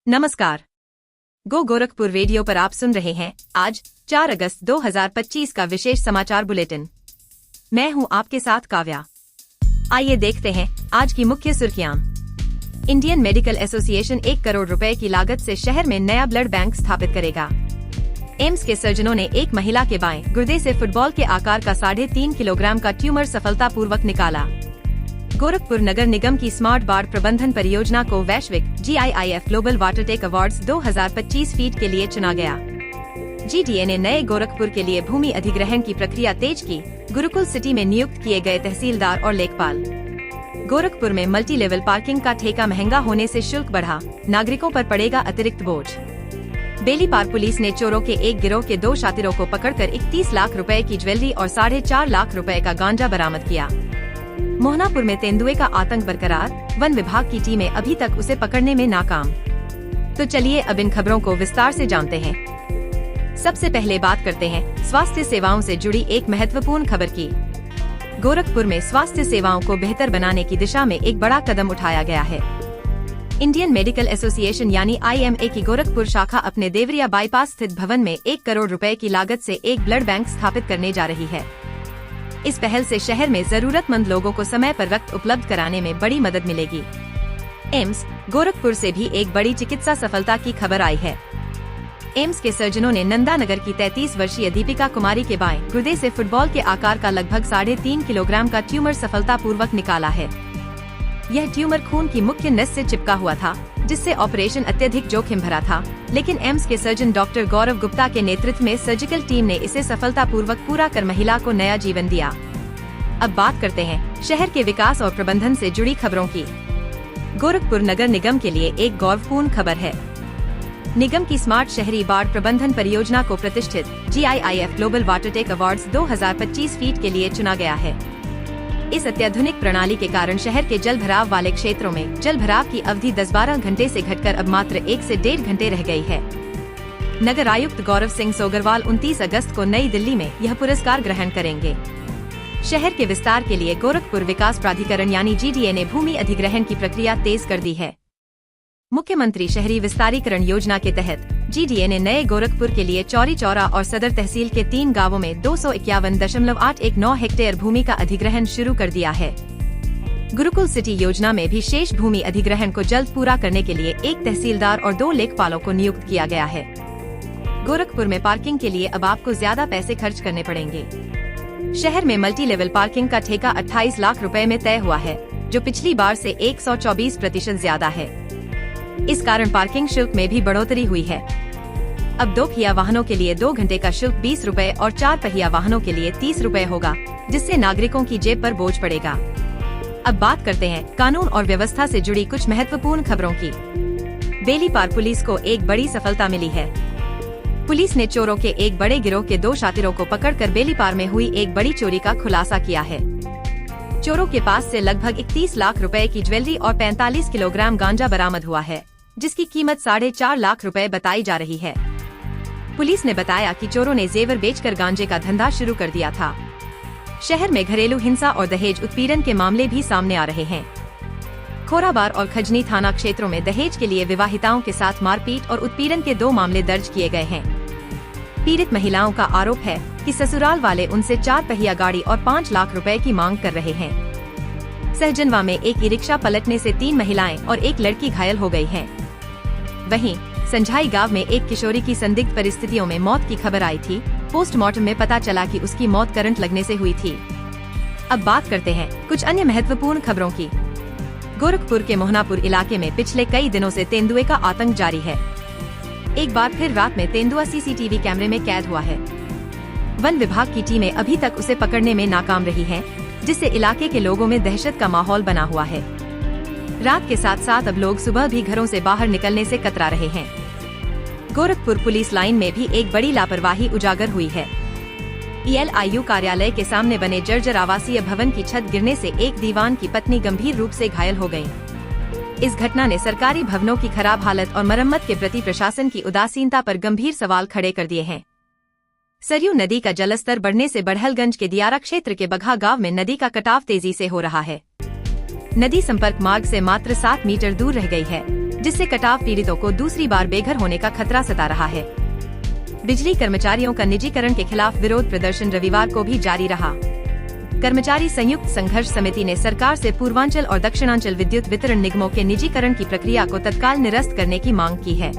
नमस्कार। गो गोरखपुर रेडियो पर आप सुन रहे हैं आज 4 अगस्त 2025 का विशेष समाचार बुलेटिन। मैं हूं आपके साथ काव्या। आइए देखते हैं आज की मुख्य सुर्खियां। इंडियन मेडिकल एसोसिएशन 1 करोड़ रुपए की लागत से शहर में नया ब्लड बैंक स्थापित करेगा। एम्स के सर्जनों ने एक महिला के बाएं गुर्दे से फुटबॉल के आकार का 3.5 किलोग्राम का ट्यूमर सफलतापूर्वक निकाला। गोरखपुर नगर निगम की स्मार्ट बाढ़ प्रबंधन परियोजना को वैश्विक GIIF global water tech awards 2025 फीट के लिए चुना गया। GDA ने नए गोरखपुर के लिए भूमि अधिग्रहण की प्रक्रिया तेज की। गुरुकुल सिटी में नियुक्त किए गए तहसीलदार और लेखपाल। गोरखपुर में मल्टी लेवल पार्किंग का ठेका महंगा होने से शुल्क बढ़ा, नागरिकों पर पड़ेगा अतिरिक्त बोझ। बेलीपार पुलिस ने चोरों के एक गिरोह के 2 शातिरों को पकड़कर 31 लाख रुपए की ज्वेलरी और 4.5 लाख रुपए का गांजा बरामद किया। मोहनापुर में तेंदुए का आतंक बरकरार, वन विभाग की टीमें अभी तक उसे पकड़ने में नाकाम। तो चलिए अब इन खबरों को विस्तार से जानते हैं। सबसे पहले बात करते हैं स्वास्थ्य सेवाओं से जुड़ी एक महत्वपूर्ण खबर की। गोरखपुर में स्वास्थ्य सेवाओं को बेहतर बनाने की दिशा में एक बड़ा कदम उठाया गया है। इंडियन मेडिकल एसोसिएशन यानी IMA की गोरखपुर शाखा अपने देवरिया बाईपास स्थित भवन में 1 करोड़ रुपए की लागत से एक ब्लड बैंक स्थापित करने जा रही है। इस पहल से शहर में जरूरतमंद लोगों को समय पर रक्त उपलब्ध कराने में बड़ी मदद मिलेगी। एम्स गोरखपुर से भी एक बड़ी चिकित्सा सफलता की खबर आई है। एम्स के सर्जनों ने नंदानगर की 33 वर्षीय दीपिका कुमारी के बाएं गुर्दे से फुटबॉल के आकार का लगभग 3.5 किलोग्राम का ट्यूमर सफलतापूर्वक निकाला है। यह ट्यूमर खून की मुख्य नस से चिपका हुआ था, जिससे ऑपरेशन अत्यधिक जोखिम भरा था, लेकिन एम्स के सर्जन डॉक्टर गौरव गुप्ता के नेतृत्व में सर्जिकल टीम ने इसे सफलतापूर्वक पूरा कर महिला को नया जीवन दिया। अब बात करते हैं शहर के विकास और प्रबंधन से जुड़ी खबरों की। गोरखपुर नगर निगम के लिए एक गौरवपूर्ण खबर है। निगम की स्मार्ट शहरी बाढ़ प्रबंधन परियोजना को प्रतिष्ठित GIIF global water tech awards 2025 फीट के लिए चुना गया है। इस अत्याधुनिक प्रणाली के कारण शहर के जल भराव वाले क्षेत्रों में जल भराव की अवधि 10-12 घंटे से घटकर अब मात्र 1 से 1.5 घंटे रह गई है। नगर आयुक्त गौरव सिंह सोगरवाल 29 अगस्त को नई दिल्ली में यह पुरस्कार ग्रहण करेंगे। शहर के विस्तार के लिए गोरखपुर विकास प्राधिकरण यानी GDA ने भूमि अधिग्रहण की प्रक्रिया तेज कर दी है। मुख्यमंत्री शहरी विस्तारीकरण योजना के तहत GDA ने नए गोरखपुर के लिए चौरी चौरा और सदर तहसील के 3 गांवों में 251.819 हेक्टेयर भूमि का अधिग्रहण शुरू कर दिया है। गुरुकुल सिटी योजना में भी शेष भूमि अधिग्रहण को जल्द पूरा करने के लिए 1 तहसीलदार और 2 लेखपालों को नियुक्त किया गया है। गोरखपुर में पार्किंग के लिए अब आपको ज्यादा पैसे खर्च करने पड़ेंगे। शहर में मल्टी लेवल पार्किंग का ठेका 28 लाख रुपए में तय हुआ है, जो पिछली बार से 124% ज्यादा है। इस कारण पार्किंग शुल्क में भी बढ़ोतरी हुई है। अब 2 पहिया वाहनों के लिए 2 घंटे का शुल्क 20 रुपए और 4 पहिया वाहनों के लिए 30 रुपए होगा, जिससे नागरिकों की जेब पर बोझ पड़ेगा। अब बात करते हैं कानून और व्यवस्था से जुड़ी कुछ महत्वपूर्ण खबरों की। बेलीपार पुलिस को एक बड़ी सफलता मिली है। पुलिस ने चोरों के एक बड़े गिरोह के 2 शातिरों को पकड़कर बेलीपार में हुई एक बड़ी चोरी का खुलासा किया है। चोरों के पास से लगभग 31 लाख रुपए की ज्वेलरी और 45 किलोग्राम गांजा बरामद हुआ है, जिसकी कीमत 4.5 लाख रुपए बताई जा रही है। पुलिस ने बताया कि चोरों ने जेवर बेचकर गांजे का धंधा शुरू कर दिया था। शहर में घरेलू हिंसा और दहेज उत्पीड़न के मामले भी सामने आ रहे हैं। खोराबार और खजनी थाना क्षेत्रों में दहेज के लिए विवाहिताओं के साथ मारपीट और उत्पीड़न के 2 मामले दर्ज किए गए हैं। पीड़ित महिलाओं का आरोप है कि ससुराल वाले उनसे 4 पहिया गाड़ी और 5 लाख रुपए की मांग कर रहे हैं। सहजनवा में एक ई रिक्शा पलटने से 3 महिलाएं और एक लड़की घायल हो गई हैं। वहीं संझाई गांव में एक किशोरी की संदिग्ध परिस्थितियों में मौत की खबर आई थी। पोस्टमार्टम में पता चला कि उसकी मौत करंट लगने से हुई थी। अब बात करते हैं कुछ अन्य महत्वपूर्ण खबरों की। गोरखपुर के मोहनापुर इलाके में पिछले कई दिनों से तेंदुए का आतंक जारी है। एक बार फिर रात में तेंदुआ CCTV कैमरे में कैद हुआ है। वन विभाग की टीमें अभी तक उसे पकड़ने में नाकाम रही हैं, जिससे इलाके के लोगों में दहशत का माहौल बना हुआ है। रात के साथ साथ अब लोग सुबह भी घरों से बाहर निकलने से कतरा रहे हैं। गोरखपुर पुलिस लाइन में भी एक बड़ी लापरवाही उजागर हुई है। ELIU कार्यालय के सामने बने जर्जर आवासीय भवन की छत गिरने से एक दीवान की पत्नी गंभीर रूप से घायल हो गयी। इस घटना ने सरकारी भवनों की खराब हालत और मरम्मत के प्रति प्रशासन की उदासीनता पर गंभीर सवाल खड़े कर दिए हैं। सरयू नदी का जलस्तर बढ़ने से बड़हलगंज के दियारा क्षेत्र के बघा गांव में नदी का कटाव तेजी से हो रहा है। नदी संपर्क मार्ग से मात्र 7 मीटर दूर रह गई है। जिससे कटाव पीड़ितों को दूसरी बार बेघर होने का खतरा सता रहा है। बिजली कर्मचारियों का निजीकरण के खिलाफ विरोध प्रदर्शन रविवार को भी जारी रहा। कर्मचारी संयुक्त संघर्ष समिति ने सरकार से पूर्वांचल और दक्षिणांचल विद्युत वितरण निगमों के निजीकरण की प्रक्रिया को तत्काल निरस्त करने की मांग की है।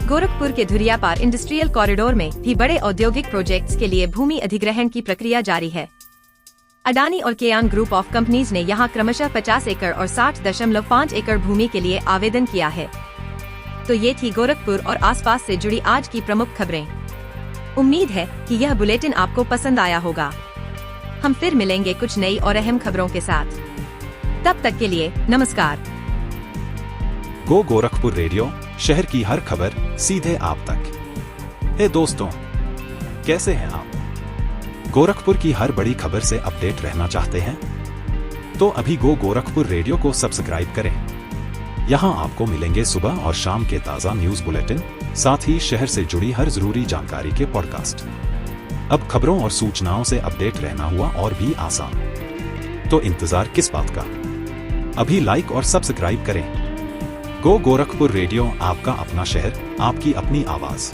गोरखपुर के धुरियापार इंडस्ट्रियल कॉरिडोर में भी बड़े औद्योगिक प्रोजेक्ट्स के लिए भूमि अधिग्रहण की प्रक्रिया जारी है। अडानी और केयान ग्रुप ऑफ कंपनीज ने यहां क्रमशः 50 एकड़ और 60.5 एकड़ भूमि के लिए आवेदन किया है। तो ये थी गोरखपुर और आसपास से जुड़ी आज की प्रमुख खबरें। उम्मीद है कि यह बुलेटिन आपको पसंद आया होगा। हम फिर मिलेंगे कुछ नई और अहम खबरों के साथ। तब तक के लिए नमस्कार। गो गोरखपुर रेडियो, शहर की हर खबर सीधे आप तक। हे दोस्तों, कैसे हैं आप? गोरखपुर की हर बड़ी खबर से अपडेट रहना चाहते हैं? तो अभी गो गोरखपुर रेडियो को सब्सक्राइब करें। यहाँ आपको मिलेंगे सुबह और शाम के ताज़ा न्यूज बुलेटिन, साथ ही शहर से जुड़ी हर जरूरी जानकारी के पॉडकास्ट। अब खबरों और सूचनाओं से अपडेट रहना हुआ और भी आसान। तो इंतजार किस बात का? अभी लाइक और सब्सक्राइब करें। गो गोरखपुर रेडियो, आपका अपना शहर, आपकी अपनी आवाज।